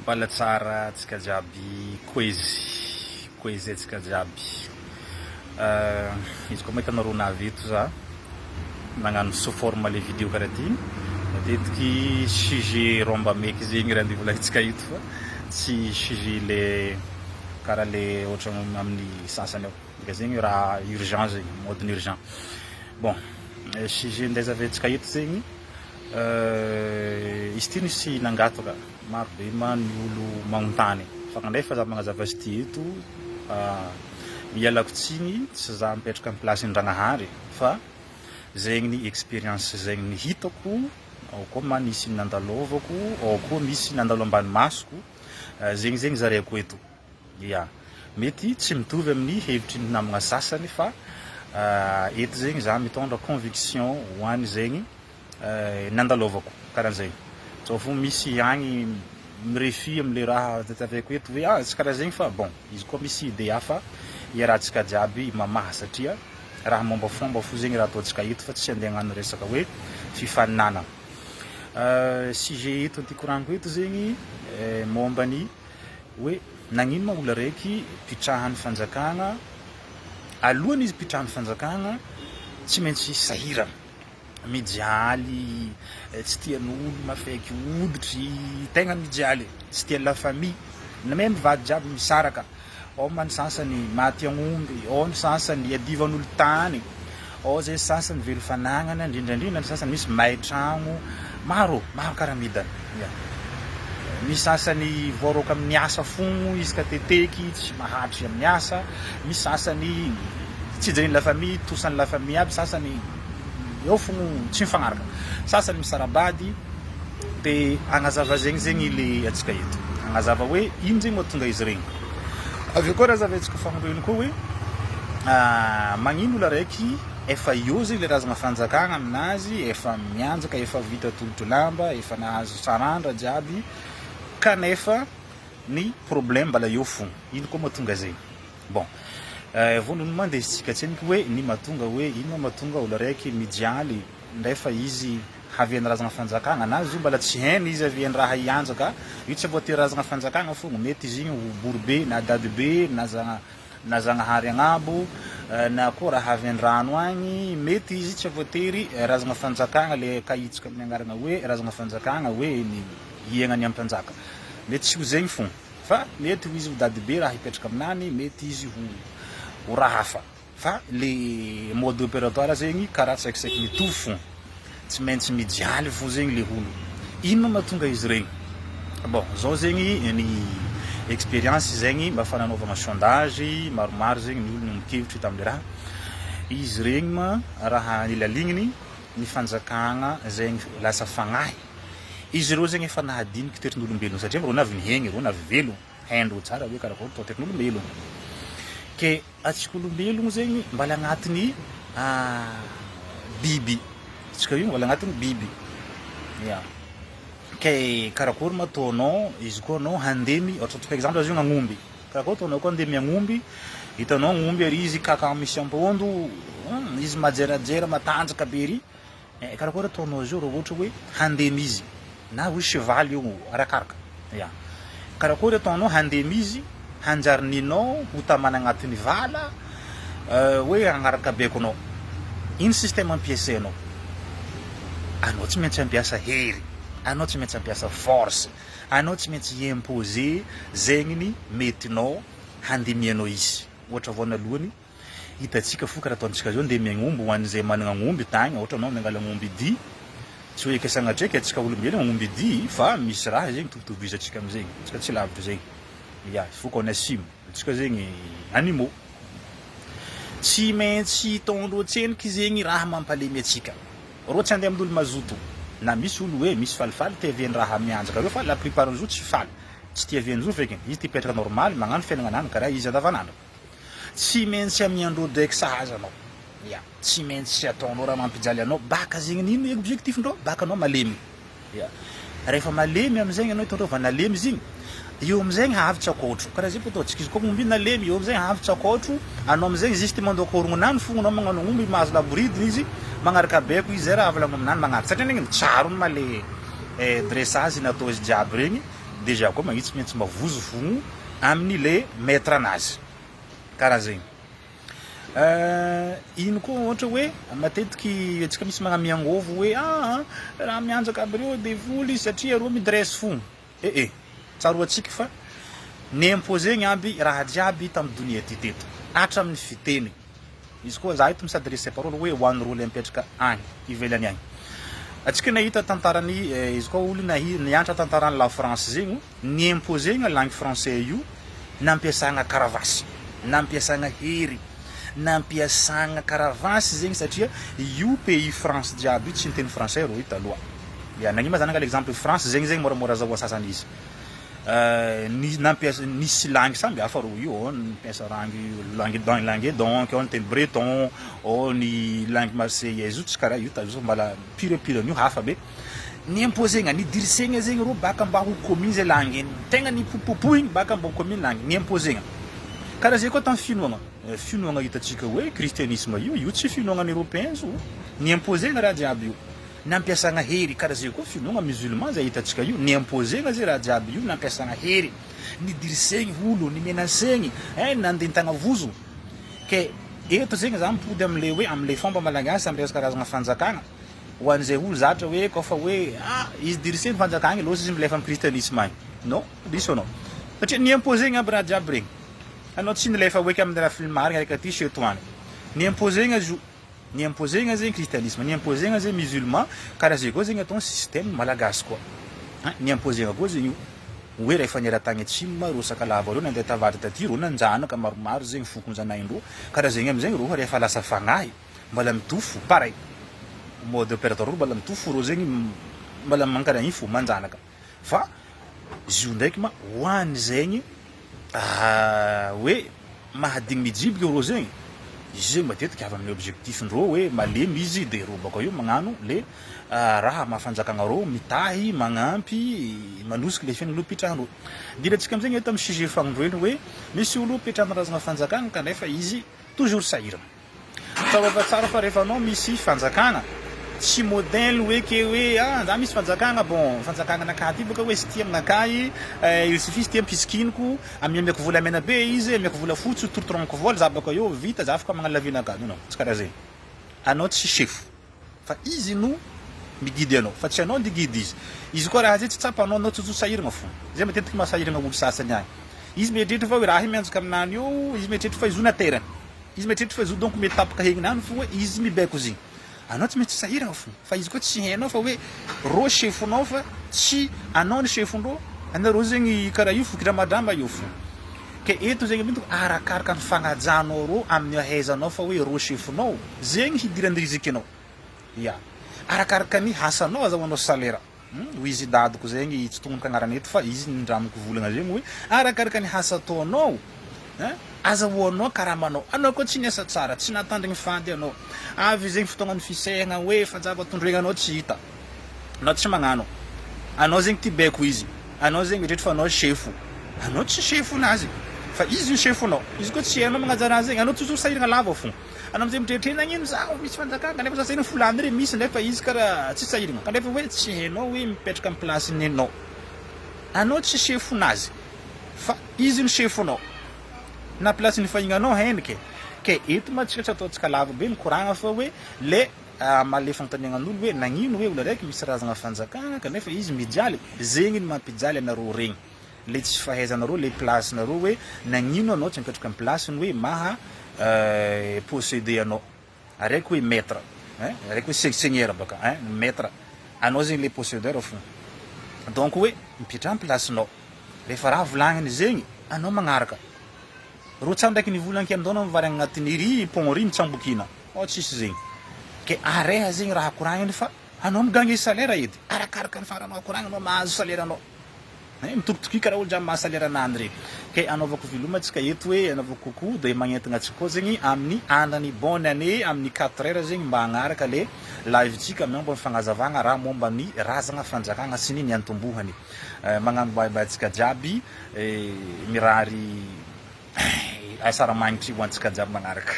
Mbala tsara antsika jiaby koezy antsika jiaby. Izy koa mahita anareo navy eto za magnano sous forme le vidéo karaha ty, matetiky sujet romba meky zegny raha andivolahintsika eto fa tsy sujet le karaha le ohatra amin'ny sasany ao ka zegny raha urgent zegny, mode urgent. Bon, sujet ndezaventsika eto zegny izy ty nisy nangataka maro be ma ny olo magnontany fa kandefa za magnazava azy ty eto mialako tsiny tsy za mipetraka amin'ny place Ndragnahary fa zegny ny expérience zegny ny hitako ao koa ma nisy nandalovako ao koa misy nandalo ambany masoko zegny zareko eto. Ya, mety tsy mitovy amin'ny hevitry ny namagna sasany fa eto zegny za mitondra conviction ho an'ny zegny nandalovako karahan'zay. So fo misy agny mirefy am'le raha taveko eto hoe tsy karaha zegny fa bon izy koa misy idée hafa iarahantsika jiaby mamaha satria raha mombafomba fo zegny raha ataontsika eto fa tsy andeha hagnano resaka hoe fifaninana. Sujet eto ty koragniko eto zegny mombany hoe nagnino ma olo araiky pitrahan'ny fanjakagna alohany izy pitrahan'ny fanjakagna tsy maintsy sahirana mijaly tsy tian'olo mafaiky hoditry tegna mijaly tsy tia la famille na même vady jiaby misaraka ao man sasany maty agnomby ao ny sasany adivan'olo tany ao zay sasany velo fanagnana indrindrandrindra ny sasany misy may tragno maro karaha midana. Misy sasany voaroka amin'ny asa fogno izy ka teteky tsy mahatry amin'ny asa, misy sasany tsy jereny la famille tosan'ny la famille aby, sasany eo fogno tsy mifagnaraka, sasany misarabady. De agnazava zegny le atsika eto agnazava hoe ino zegny mahatonga izy regny. Avy koa raha zaventsika fagnondroiny koa hoe magnino olo araiky efa eo zegny le razagna fanjakagna aminazy, efa mianjaka, efa vita tolotro lamba, efa nahazo sarandra jiaby kanefa ny problème mbala eo fogno. Ino koa mahatonga zegny? Bon, vonono mandesitsika tseniky hoe ny mahatonga hoe ino mahatonga olo araiky mijaly ndefa izy havian'ny razagna fanjakagna na izy io mbala tsy hainy izy havian'ny raha hianjaka. Io tsy voatery razagna fanjakagna fogna, mety izy igny ho borobe na dadibe na zagnahary agnabo na koa raha avy an-drano agny, mety izy tsy voatery razagna fanjakagna le kahitsika amin'ny agnarana hoe razagna fanjakagna hoe ny iagnany ampanjaka, mety tsy ho zegny fogna fa mety ho izy ho dadibe raha hipetraka aminany, mety izy ho raha hafa fa le mode opératoire zegny karaha tsaikisaiky mitovy fogna, tsy maintsy mijaly fo zegny le olo. Ino mahatonga izy regny? Bon, zao zegny ny expérience zegny mba fananaovagna sondage maromaro zegny ny olo mikevitry tamin'le raha. Izy regny ma raha nilaligniny ny fanjakagna zegny lasa fagnahy. Izy reo zegny efa nahadiniky toetrin'olombelogno satria reo navy nihegny, reo navy velogno, haindreo tsara hoe karakory tao toetrin'olombelogno. Ke atsika olombelogno zegny mbala agnatin'ny biby, tsika io mbala agnatin'ny biby. Ya, ke karakory ma ataonao izy koa anao handemy, ohatra par exemple azy io agn'aomby, karakory ataonao koa handemy agn'omby, hitanao agn'omby ary izy kaka misy ampondo izy majerajera matanjaka be ry, karakory ataonao azy io raha ohatra hoe handemy izy na hoe cheval io arakaraka. Ya, karakory ataonao handemy izy hanjarininao ho tamana agnatin'ny vala hoe agnaraka bekonao. Ino système ampiasainao? Anao tsy maintsy ampiasa hery, anao tsy maintsy ampiasa force, anao tsy maintsy imposer zegny ny metinao handemianao izy. Ohatra voanalohany hitatsika fo karaha ataontsika zao ndemy agn'omby ho an'izay managna agn'omby tagny, ohatra anao mangala agn'omby dy, tsy hoe ikasagna draiky atsika olombelogno agn'omby dy fa misy raha zegny tovitovizantsika am'zegny, tsika tsy lavitra zegny. Ya, il faut qu'on assume atsika zegny animaux tsy maintsy tondro tseniky zegny raha mampalemy atsika. Rô tsy andeha amin'olo mazoto, na misy olo hoe misy falifaly tia vian'ny raha mianjaka reo fa la plupart an'izao tsy faly, tsy tia vian'izao feky, izy tia petraka normal magnano fiaignananany karaha izy andavanandro. Tsy maintsy amiandreo draiky sahaza anao. Ya, tsy maintsy ataonao raha mampijaly anao baka zegny nino objectif-ndreo baka anao malemy. Ya, rehefa malemy am'zegny anao hitondreo va nalemy izy igny eo am'zegny hahavitra akôtro karaha zay pototsika izy koa momby nalemy eo am'zegny hahavitra akôtro anao am'zegny juste mandokorognô nany fogna anao magnano omby mahazo laboridiny izy magnaraka beko izy zay raha volagno aminany magnaraka satria negny tsaro ma le dressage natao izy jiaby regny déjà koa magnitsy maintsy mavozo fogno amin'ny le maître anazy karaha zegny. Ino koa ohatra hoe matetiky antsika misy magnamiangovo hoe raha mianjaka aby reo devoly satria reo midresse fogno. Tsaroantsika fa niimposegny aby raha jiaby tamin'ny donia ty teto hatramin'ny fiteny. Izy koa za eto misadresse parole hoe ho an'ny rôle mipetraka agny ivelany agny. Atsika nahita tantarany izy koa olo niantra tantarany la France zegny niimposegna langue français io nampiasagna karavasy, nampiasagna hery, nampiasagna karavasy zegny satria io pays France jiaby tsy miteny français rô ita aloha. Ya nagnima zany l'exemple France zegny moramora azahoa sasany izy. Nisy langue samby hafa rô io nampiasa langue donc on teny breton ny langue marseillaise io tsy karaha io tazo mbala pire io hafa be niimposegna nidirisegna zegny rô baka mba ho commune zay langue tegna nipopopoigny baka mba ho commune langue niimposegna. Karaha zay koa tamin'ny finoagna hitatsika hoe christianisme io tsy finoagna européen zo niimposegna raha jiaby io nampiasagna hery. Karaha zay koa finoagna musulman zay hitatsika io niimposegna zay raha jiaby io nampiasagna hery nidirisegny olo nimenasegny nandentagna vozo. Ke eto zegny za mipody am'le hoe am'le fomba malagasy am'le karazagna fanjakagna ho an'izay olo zatra hoe kofa hoe izy dirisegny fanjakagna loatra izy milefa amin'ny christianisme agny. Non, diso anao satria niimposegny aby raha jiaby regny. Anao tsy nilefa hoe amin'ny raha filmary araka ty chez toi any niimposegna zo niimposegna zegny christianisme niimposegna zegny musulman. Karaha zay koa zegny atao système malagasy koa niimposegna koa zegny io hoe rehefa niara-tagny atsimo rô sakalava reo nandeha tavatra taty rô nanjanaka maromaro zegny fokonjanahindreo. Karaha zegny am'zegny rô rehefa lasa fagnahy mbala mitofo pareil mode opératoire mbala mitofo rô zegny mbala mankaraha igny fo manjanaka. Fa zio ndraiky ma ho any zegny hoe mahadigny mijiboka rô zegny izy zegny matetiky avy amin'ny objectif ndrô hoe malemy izy de rô baka io magnano le raha mahafanjakagna rô mitahy magnampy manosiky le fiainan'olo pitrahandreo. Dirantsika am'zegny eto amin'ny sujet fagnondreo eny hoe misy olo pitrahana razagna fanjakagna kanefa izy toujours sahirana. Fa tsara fa rehefa anao misy fanjakagna tsy modèle hoe ke hoe za misy fanjakagna bon fanjakagna anakah ty baka hoe sy tia aminakay il suffit sy tia ampisikiniky amiako vola mena be izy amiako vola fotsy torotorognako vola za baka eo vita za afaka magnano lavinaka. Non tsy karaha zegny. Anao tsy chef fa izy no miguidy anao fa tsy anao ndigidi izy koa raha zay tsy tsapanao anao tsotso sahiragna fo. Zay matetiky mahasahiragna olo sasany agny. Izy mieritreritra fa hoe raha mianjaka aminany io izy mieritreritra fa izo naterany izy mieritreritra fa izo donc metapaka hegnany fo hoe izy mibaiko zigny. Anao tsy maintsy sahiragna fo fa izy koa tsy hainao fa hoe rô chefonao fa tsy anao ny chefondrô anareo zegny karaha io fokidramadrama io fo. Ke eto zegny mety arakaraka ny fagnajanao rô amin'ny ahaizanao fa hoe rô chefonao zegny hidiran'ny anao. Ya arakaraka ny hasanao azahoanao salaire. Hoy izy dadiko zegny tsy tognonoko agnarany eto fa izy nindramiko volagna zegny hoe arakaraka ny hasa ataonao azahoanao karamanao. Anao koa tsy niasa tsara tsy natandrigny fandy anao avy zegny fotoagnan'ny fisehagna hoe fanjava tondregna tsy hita anao tsy magnano. Anao zegny ty baiko izy anao zegny mieritreritra fa anao chefo anao tsy chefo nazy fa izy io chefonao. Izy koa tsy hainao magnajara zegny anao toujours sahiragna lava fo. Anao am'zay mitreritrery nagnino zaho misy fanjakagna kanefa za sahiragna folany re misy nefa izy karaha tsy sahiragna kanefa hoe tsy hainao hoe mipetraka amin'ny placeny anao. Anao tsy chefo nazy fa izy ny chefonao na place ny fahignanao hainike. Ke eto matsika tsy ataontsika lava be mikoragna fa hoe le male fagnontaniagnan'olo hoe nagnino hoe olo araiky misy razagna fanjakagna kanefa izy mijaly zegny ny mampijaly anareo regny le tsy fahaizanareo le place nareo hoe nagnino anao tsy mipetraka amin'ny placeny hoe maha posséder anao araiky hoe maître araiky hoe seigneur baka maître anao zegny le possédeur fo. Donc hoe mipetraha amin'ny placenao rehefa raha volagniny zegny anao magnaraka. Rô tsara ndraiky nivolanky aminao anao mivary agnatin'ny ry pont ry mitsambokina tsisy zegny. Ke areha zegny raha koragniny fa anao migagné salaire edy arakaraka ny faranao koragniny anao mahazo salaire anao. Mitokitoky karaha olo jiaby mahazo salaire anany regny. Ke anaovako velomantsika eto hoe anaovako kokoa de magnentagna atsika koa zegny amin'ny andany bonne année amin'ny 4 heures zegny mba hagnaraka le live-tsika momba ny fagnazavagna raha momba ny razagna fanjakagna sy ny antombohany. Magnano bye atsika jiaby mirary asara magnitry ho antsika jiaby magnaraka.